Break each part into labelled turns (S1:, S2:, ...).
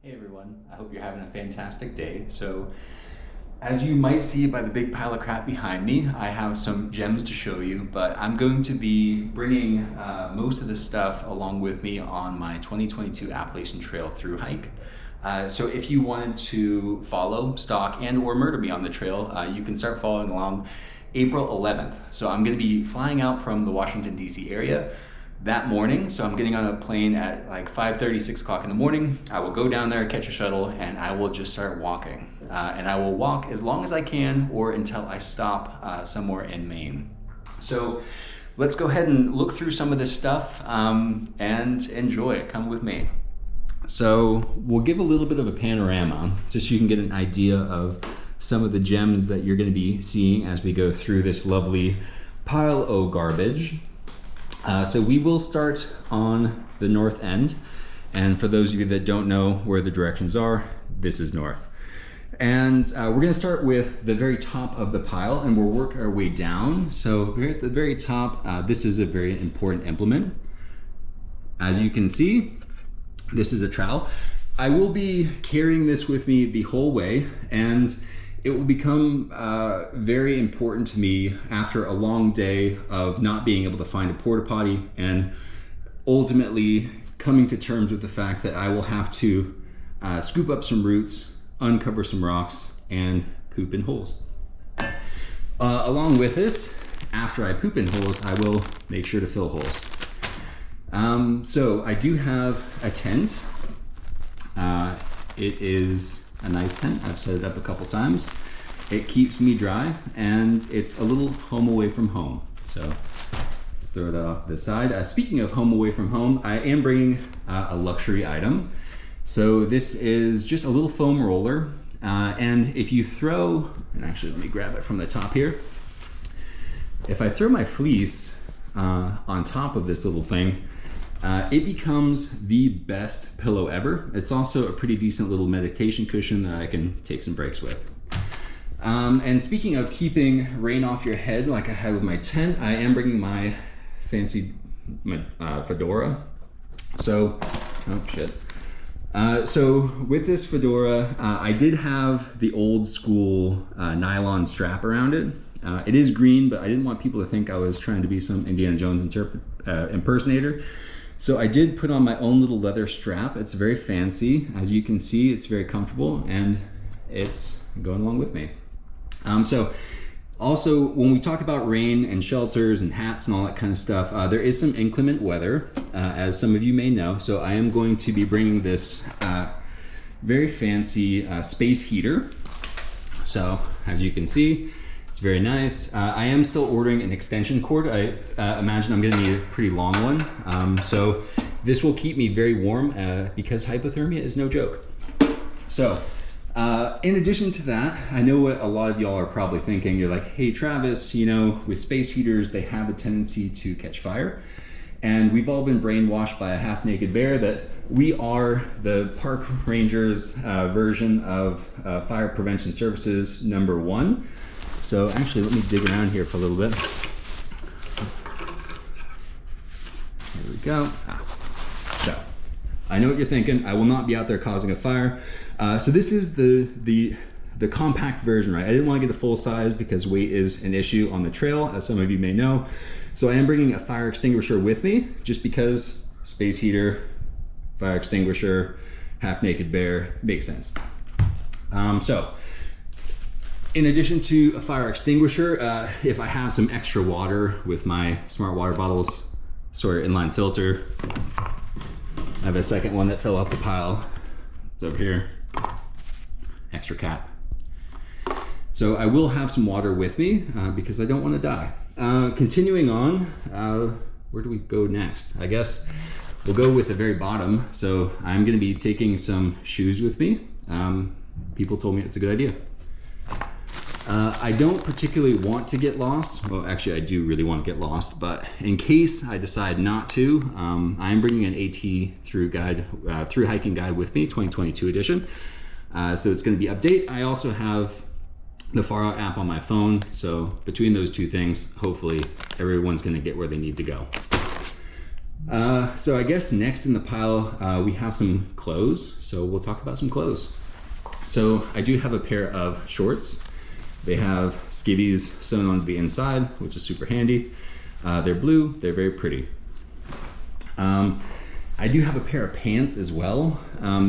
S1: Hey everyone, I hope you're having a fantastic day. So, as you might see by the big pile of crap behind me, I have some gems to show you, but I'm going to be bringing most of this stuff along with me on my 2022 Appalachian Trail through hike. So if you wanted to follow, stalk, and or murder me on the trail, you can start following along April 11th. So I'm going to be flying out from the Washington, D.C. area that morning. So I'm getting on a plane at like 5:30, 6 o'clock in the morning. I will go down there, catch a shuttle, and I will just start walking. And I will walk as long as I can or until I stop somewhere in Maine. So let's go ahead and look through some of this stuff and enjoy it. Come with me. So we'll give a little bit of a panorama just so you can get an idea of some of the gems that you're going to be seeing as we go through this lovely pile o' garbage. So we will start on the north end, and for those of you that don't know where the directions are, this is north. And we're going to start with the very top of the pile, and we'll work our way down. So we're at the very top. This is a very important implement. As you can see, this is a trowel. I will be carrying this with me the whole way, and it will become very important to me after a long day of not being able to find a porta potty and ultimately coming to terms with the fact that I will have to scoop up some roots, uncover some rocks, and poop in holes. Along with this, after I poop in holes, I will make sure to fill holes. So I do have a tent. It is a nice tent. I've set it up a couple times. It keeps me dry, and it's a little home away from home. So let's throw that off to the side. Speaking of home away from home, I am bringing a luxury item. So this is just a little foam roller. And if you throw, and actually let me grab it from the top here. If I throw my fleece on top of this little thing, it becomes the best pillow ever. It's also a pretty decent little meditation cushion that I can take some breaks with. And speaking of keeping rain off your head like I had with my tent, I am bringing my fancy fedora. So, oh shit. So with this fedora, I did have the old school nylon strap around it. It is green, but I didn't want people to think I was trying to be some Indiana Jones impersonator. So I did put on my own little leather strap. It's very fancy. As you can see, it's very comfortable, and it's going along with me. So also, when we talk about rain and shelters and hats and all that kind of stuff, there is some inclement weather, as some of you may know. So I am going to be bringing this very fancy space heater. So as you can see, it's very nice. I am still ordering an extension cord. I imagine I'm gonna need a pretty long one. So this will keep me very warm because hypothermia is no joke. So in addition to that, I know what a lot of y'all are probably thinking. You're like, hey Travis, you know, with space heaters, they have a tendency to catch fire. And we've all been brainwashed by a half-naked bear that we are the park rangers version of fire prevention services #1. So actually, let me dig around here for a little bit. There we go. So I know what you're thinking. I will not be out there causing a fire. So this is the compact version, right? I didn't want to get the full size because weight is an issue on the trail, as some of you may know. So I am bringing a fire extinguisher with me, just because space heater, fire extinguisher, half-naked bear makes sense. So in addition to a fire extinguisher, if I have some extra water with my smart water bottles, sorry, inline filter. I have a second one that fell off the pile. It's over here. Extra cap. So I will have some water with me because I don't want to die. Continuing on, where do we go next? I guess we'll go with the very bottom. So I'm going to be taking some shoes with me. People told me it's a good idea. I don't particularly want to get lost. Well, actually, I do really want to get lost, but in case I decide not to, I am bringing an AT through hiking guide with me, 2022 edition. So it's going to be update. I also have the Far Out app on my phone. So between those two things, hopefully everyone's going to get where they need to go. So I guess next in the pile, we have some clothes. So we'll talk about some clothes. So I do have a pair of shorts. They have skivvies sewn onto the inside, which is super handy. They're blue, they're very pretty. I do have a pair of pants as well.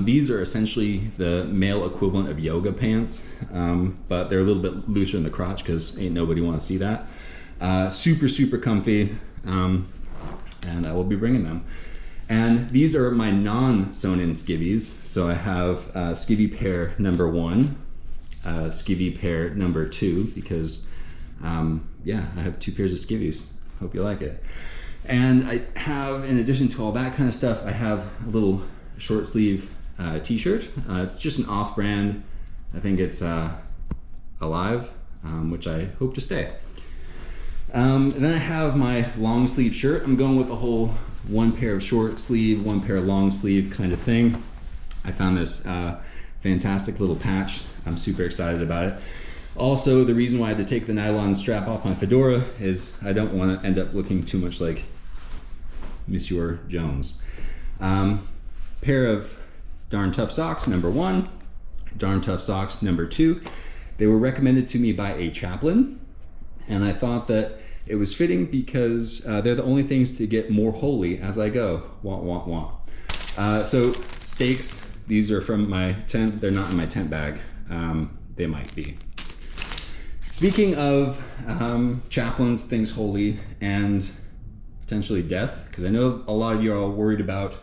S1: These are essentially the male equivalent of yoga pants, but they're a little bit looser in the crotch because ain't nobody want to see that. Super, super comfy, and I will be bringing them. And these are my non-sewn in skivvies. So I have skivvy pair number 1, skivvy pair number 2, because yeah, I have 2 pairs of skivvies. Hope you like it. And I have, in addition to all that kind of stuff, I have a little short sleeve t-shirt. It's just an off-brand. I think it's Alive, which I hope to stay. And then I have my long sleeve shirt. I'm going with the whole 1 pair of short sleeve, 1 pair of long sleeve kind of thing. I found this fantastic little patch. I'm super excited about it. Also, the reason why I had to take the nylon strap off my fedora is I don't want to end up looking too much like Monsieur Jones. Pair of Darn Tough socks, number 1. Darn Tough socks, number 2. They were recommended to me by a chaplain, and I thought that it was fitting because they're the only things to get more holy as I go. Wah, wah, wah. So stakes, these are from my tent. They're not in my tent bag. They might be. Speaking of chaplains, things holy, and potentially death, because I know a lot of you are all worried about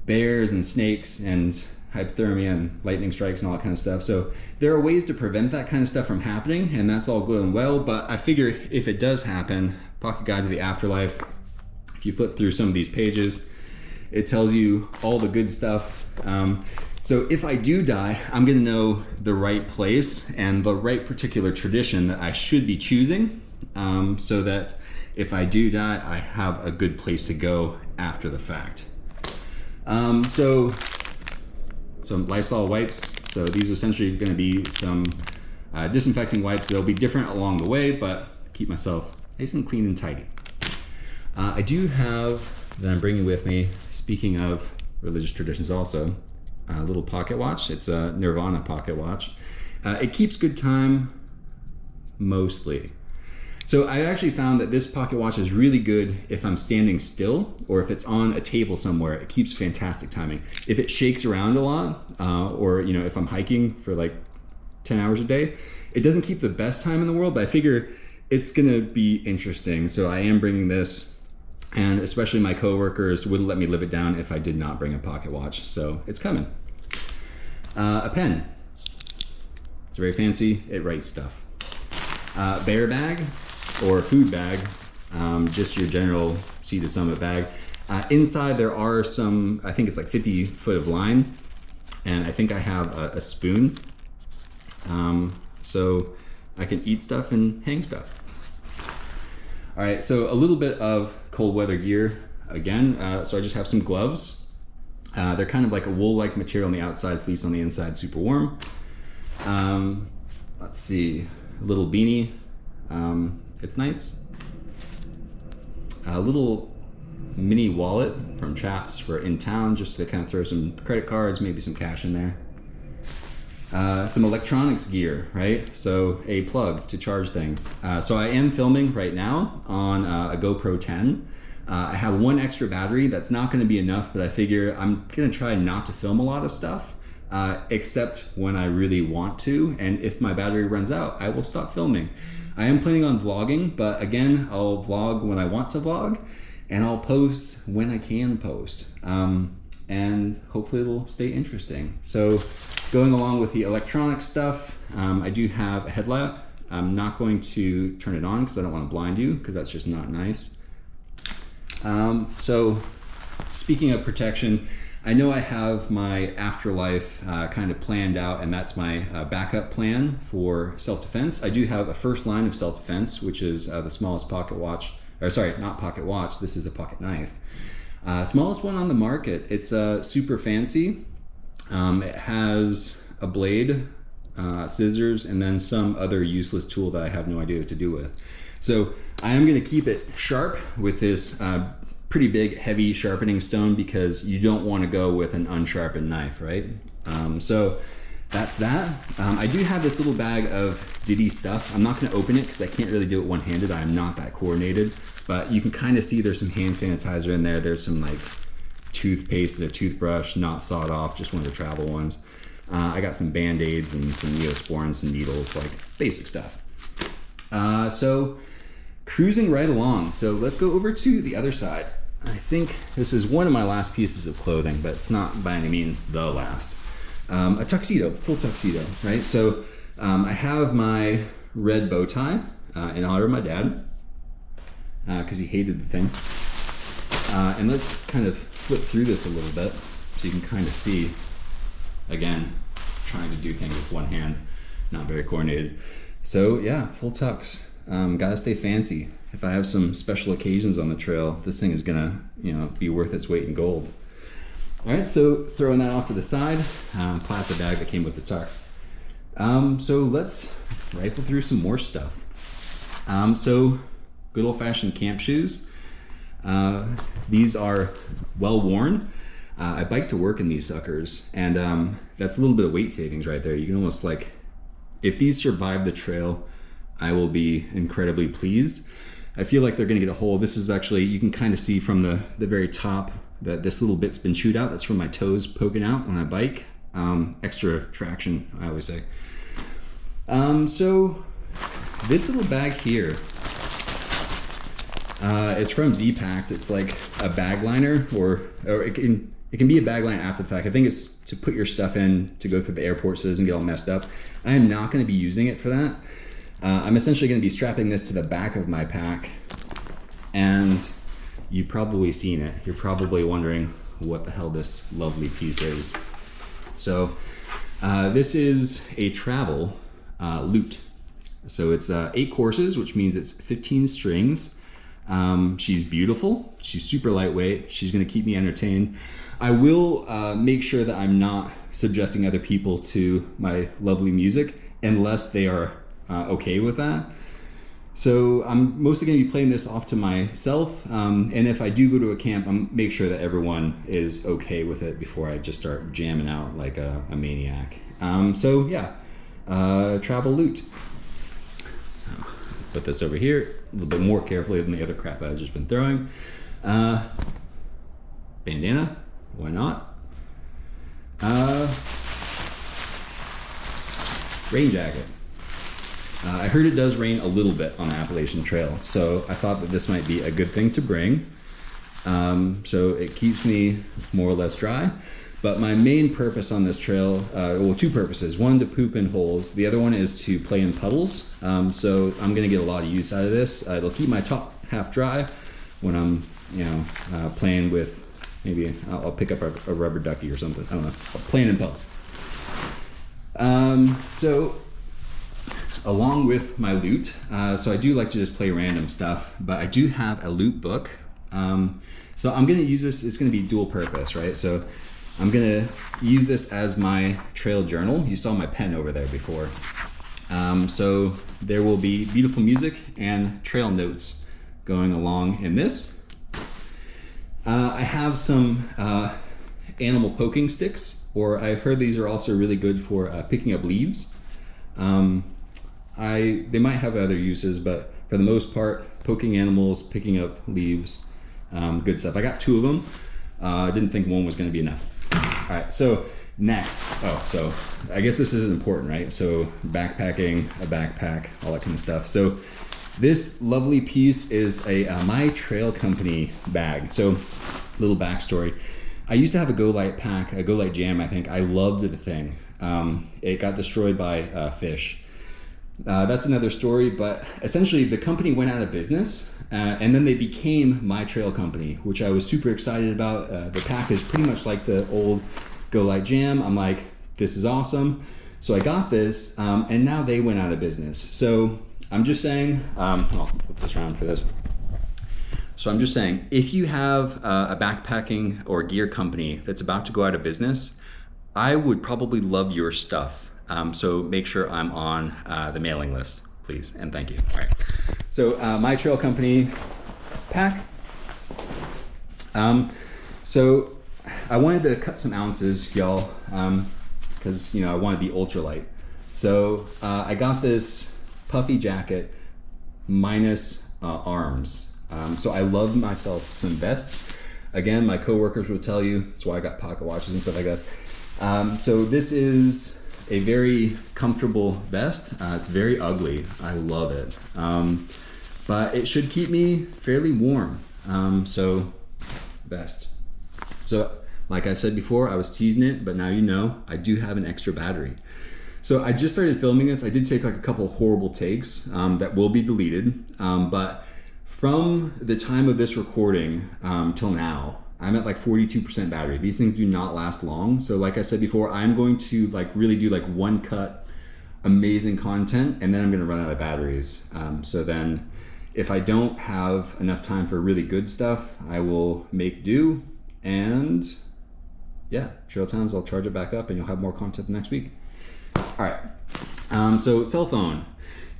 S1: bears and snakes and hypothermia and lightning strikes and all that kind of stuff. So there are ways to prevent that kind of stuff from happening, and that's all good and well, but I figure if it does happen, Pocket Guide to the Afterlife, if you flip through some of these pages, it tells you all the good stuff. So if I do die, I'm gonna know the right place and the right particular tradition that I should be choosing, so that if I do die, I have a good place to go after the fact. So some Lysol wipes. So these are essentially gonna be some disinfecting wipes. They'll be different along the way, but keep myself nice and clean and tidy. I do have, that I'm bringing with me, speaking of religious traditions also, a little pocket watch. It's a Nirvana pocket watch. It keeps good time, mostly. So I actually found that this pocket watch is really good if I'm standing still or if it's on a table somewhere. It keeps fantastic timing. If it shakes around a lot, or if I'm hiking for like 10 hours a day, it doesn't keep the best time in the world, but I figure it's gonna be interesting. So I am bringing this, and especially my coworkers wouldn't let me live it down if I did not bring a pocket watch. So it's coming. A pen. It's very fancy. It writes stuff. Bear bag or food bag, just your general Sea to Summit bag. Inside there are some, I think it's like 50 foot of line, and I think I have a spoon, so I can eat stuff and hang stuff. All right, so a little bit of cold weather gear again. So I just have some gloves. They're kind of like a wool-like material on the outside, fleece on the inside, super warm. Let's see, a little beanie. It's nice. A little mini wallet from Chaps for in town, just to kind of throw some credit cards, maybe some cash in there. Some electronics gear, right? So a plug to charge things. So I am filming right now on a GoPro 10. I have one extra battery. That's not going to be enough, but I figure I'm going to try not to film a lot of stuff, except when I really want to. And if my battery runs out, I will stop filming. I am planning on vlogging, but again, I'll vlog when I want to vlog, and I'll post when I can post. And hopefully it'll stay interesting. So going along with the electronic stuff, I do have a headlamp. I'm not going to turn it on because I don't want to blind you, because that's just not nice. So speaking of protection, I know I have my afterlife kind of planned out, and that's my backup plan for self-defense. I do have a first line of self-defense, which is the smallest pocket watch, or sorry, not pocket watch, this is a pocket knife. Smallest one on the market. It's super fancy. It has a blade, scissors, and then some other useless tool that I have no idea what to do with. So I am going to keep it sharp with this pretty big, heavy sharpening stone because you don't want to go with an unsharpened knife, right? So that's that. I do have this little bag of Diddy stuff. I'm not going to open it because I can't really do it one-handed. I'm not that coordinated, but you can kind of see there's some hand sanitizer in there. There's some like toothpaste and a toothbrush, not sawed off, just one of the travel ones. I got some Band-Aids and some Neosporin and some needles, like basic stuff. So cruising right along. So let's go over to the other side. I think this is one of my last pieces of clothing, but it's not by any means the last. A tuxedo, full tuxedo, right? So I have my red bow tie in honor of my dad because he hated the thing. And let's kind of flip through this a little bit so you can kind of see, again, trying to do things with one hand, not very coordinated. So yeah, full tux. Gotta stay fancy. If I have some special occasions on the trail, this thing is gonna, be worth its weight in gold. All right, so throwing that off to the side, plastic bag that came with the tux. So let's rifle through some more stuff. So good old-fashioned camp shoes. These are well worn. I bike to work in these suckers, and that's a little bit of weight savings right there. You can almost like, if these survive the trail, I will be incredibly pleased. I feel like they're gonna get a hole. This is actually, you can kind of see from the very top that this little bit's been chewed out. That's from my toes poking out when I bike. Extra traction, I always say. So this little bag here, it's from Z-Packs. It's like a bag liner, or it can be a bag liner after the fact. I think it's to put your stuff in to go through the airport so it doesn't get all messed up. I am not gonna be using it for that. I'm essentially gonna be strapping this to the back of my pack, and you've probably seen it. You're probably wondering what the hell this lovely piece is. So this is a travel lute. So it's 8 courses, which means it's 15 strings. She's beautiful. She's super lightweight. She's gonna keep me entertained. I will make sure that I'm not subjecting other people to my lovely music unless they are okay with that. So I'm mostly gonna be playing this off to myself. And if I do go to a camp, I'm make sure that everyone is okay with it before I just start jamming out like a maniac. So yeah, travel lute. Put this over here a little bit more carefully than the other crap I've just been throwing. Bandana, why not? Rain jacket. I heard it does rain a little bit on the Appalachian Trail, so I thought that this might be a good thing to bring. So it keeps me more or less dry. But my main purpose on this trail, well, 2 purposes. One, to poop in holes. The other one is to play in puddles. So I'm gonna get a lot of use out of this. It'll keep my top half dry when I'm, playing with, maybe I'll pick up a rubber ducky or something. I don't know, playing in puddles. So along with my lute, so I do like to just play random stuff, but I do have a lute book. So I'm gonna use this, it's gonna be dual purpose, right? So I'm gonna use this as my trail journal. You saw my pen over there before. So there will be beautiful music and trail notes going along in this. I have some animal poking sticks, or I've heard these are also really good for picking up leaves. They might have other uses, but for the most part, poking animals, picking up leaves, good stuff. I got 2 of them. I didn't think one was gonna be enough. All right, so next, so I guess this isn't important, right? So backpacking, a backpack, all that kind of stuff. So this lovely piece is a My Trail Company bag. So little backstory. I used to have a Go Light pack, a Go Light Jam, I think. I loved the thing. It got destroyed by fish. That's another story, but essentially the company went out of business and then they became My Trail Company, which I was super excited about. The pack is pretty much like the old Go Light Jam. I'm like, this is awesome. So I got this and now they went out of business. So I'm just saying, I'll flip this around for this. So I'm just saying, if you have a backpacking or gear company that's about to go out of business, I would probably love your stuff. So make sure I'm on the mailing list, please, and thank you. All right. So My Trail Company pack. So I wanted to cut some ounces, y'all, because I want to be ultralight. So I got this puffy jacket minus arms. So I love myself some vests. Again, my coworkers will tell you, that's why I got pocket watches and stuff, I guess. So this is a very comfortable vest. It's very ugly. I love it. But it should keep me fairly warm. So vest. So like I said before, I was teasing it, but now you know, I do have an extra battery. So I just started filming this. I did take like a couple horrible takes that will be deleted. But from the time of this recording till now, I'm at like 42% battery. These things do not last long. So like I said before, I'm going to like really do like one cut, amazing content, and then I'm gonna run out of batteries. So then if I don't have enough time for really good stuff, I will make do, and yeah, Trail Towns, I'll charge it back up and you'll have more content the next week. All right, so cell phone.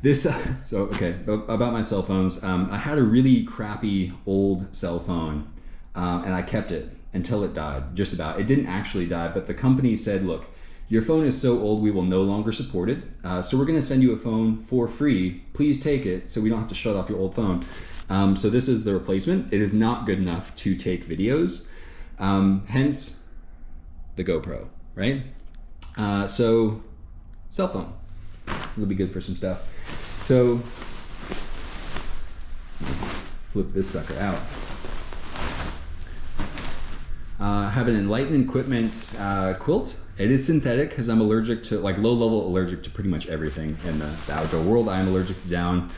S1: Okay, about my cell phones. I had a really crappy old cell phone and I kept it until it died, just about. It didn't actually die, but the company said, look, your phone is so old we will no longer support it. So we're gonna send you a phone for free. Please take it so we don't have to shut off your old phone. So this is the replacement. It is not good enough to take videos, hence the GoPro, right? So cell phone, it'll be good for some stuff. So flip this sucker out. Have an Enlightened Equipment quilt. It is synthetic because I'm allergic to, like, low-level allergic to pretty much everything in the outdoor world. I am allergic to down.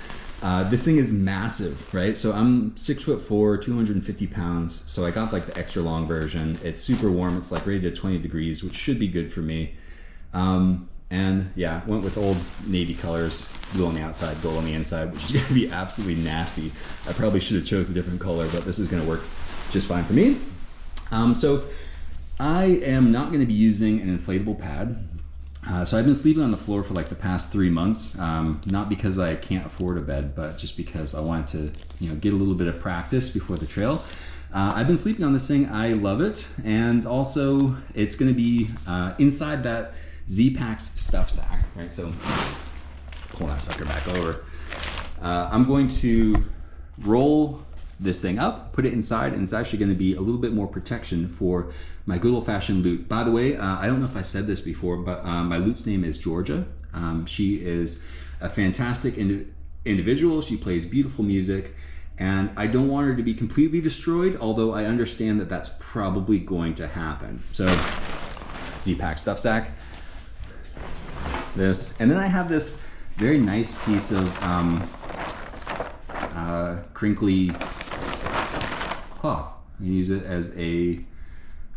S1: This thing is massive, right? So I'm 6'4", 250 pounds. So I got like the extra long version. It's super warm. It's like rated at 20 degrees, which should be good for me. And yeah, went with old navy colors, blue on the outside, gold on the inside, which is gonna be absolutely nasty. I probably should have chose a different color, but this is gonna work just fine for me. So I am not gonna be using an inflatable pad. So I've been sleeping on the floor for like the past 3 months, not because I can't afford a bed, but just because I wanted to, get a little bit of practice before the trail. I've been sleeping on this thing. I love it. And also it's gonna be inside that Z-Packs stuff sack, right? So pull that sucker back over. I'm going to roll this thing up, put it inside, and it's actually going to be a little bit more protection for my good old-fashioned lute. By the way, I don't know if I said this before, but my lute's name is Georgia. She is a fantastic individual. She plays beautiful music, and I don't want her to be completely destroyed, although I understand that that's probably going to happen. So Z-Pack stuff sack, this, and then I have this very nice piece of crinkly cloth. I use it as a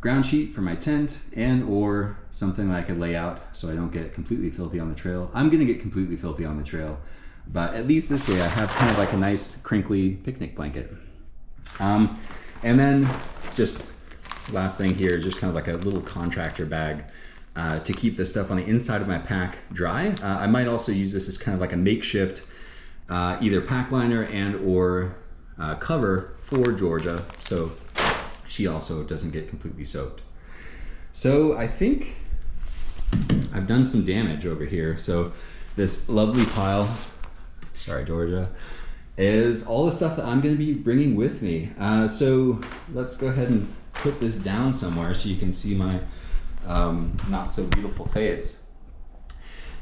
S1: ground sheet for my tent, and or something that I could lay out so I don't get completely filthy on the trail. I'm gonna get completely filthy on the trail, but at least this way I have kind of like a nice crinkly picnic blanket. And then just last thing here, just kind of like a little contractor bag to keep this stuff on the inside of my pack dry. I might also use this as kind of like a makeshift either pack liner and or cover for Georgia, so she also doesn't get completely soaked. So I think I've done some damage over here. So this lovely pile, sorry Georgia, is all the stuff that I'm gonna be bringing with me. So let's go ahead and put this down somewhere so you can see my not so beautiful face.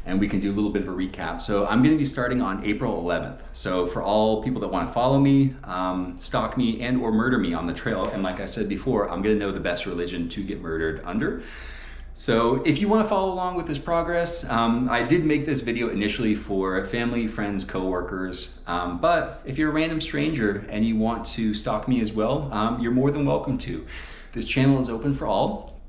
S1: And we can do a little bit of a recap. So I'm gonna be starting on April 11th. So for all people that wanna follow me, stalk me, and or murder me on the trail, and like I said before, I'm gonna know the best religion to get murdered under. So if you wanna follow along with this progress, I did make this video initially for family, friends, coworkers, but if you're a random stranger and you want to stalk me as well, you're more than welcome to. This channel is open for all.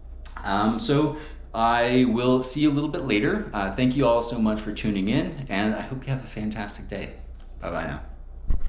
S1: So I will see you a little bit later. Thank you all so much for tuning in, and I hope you have a fantastic day. Bye-bye now.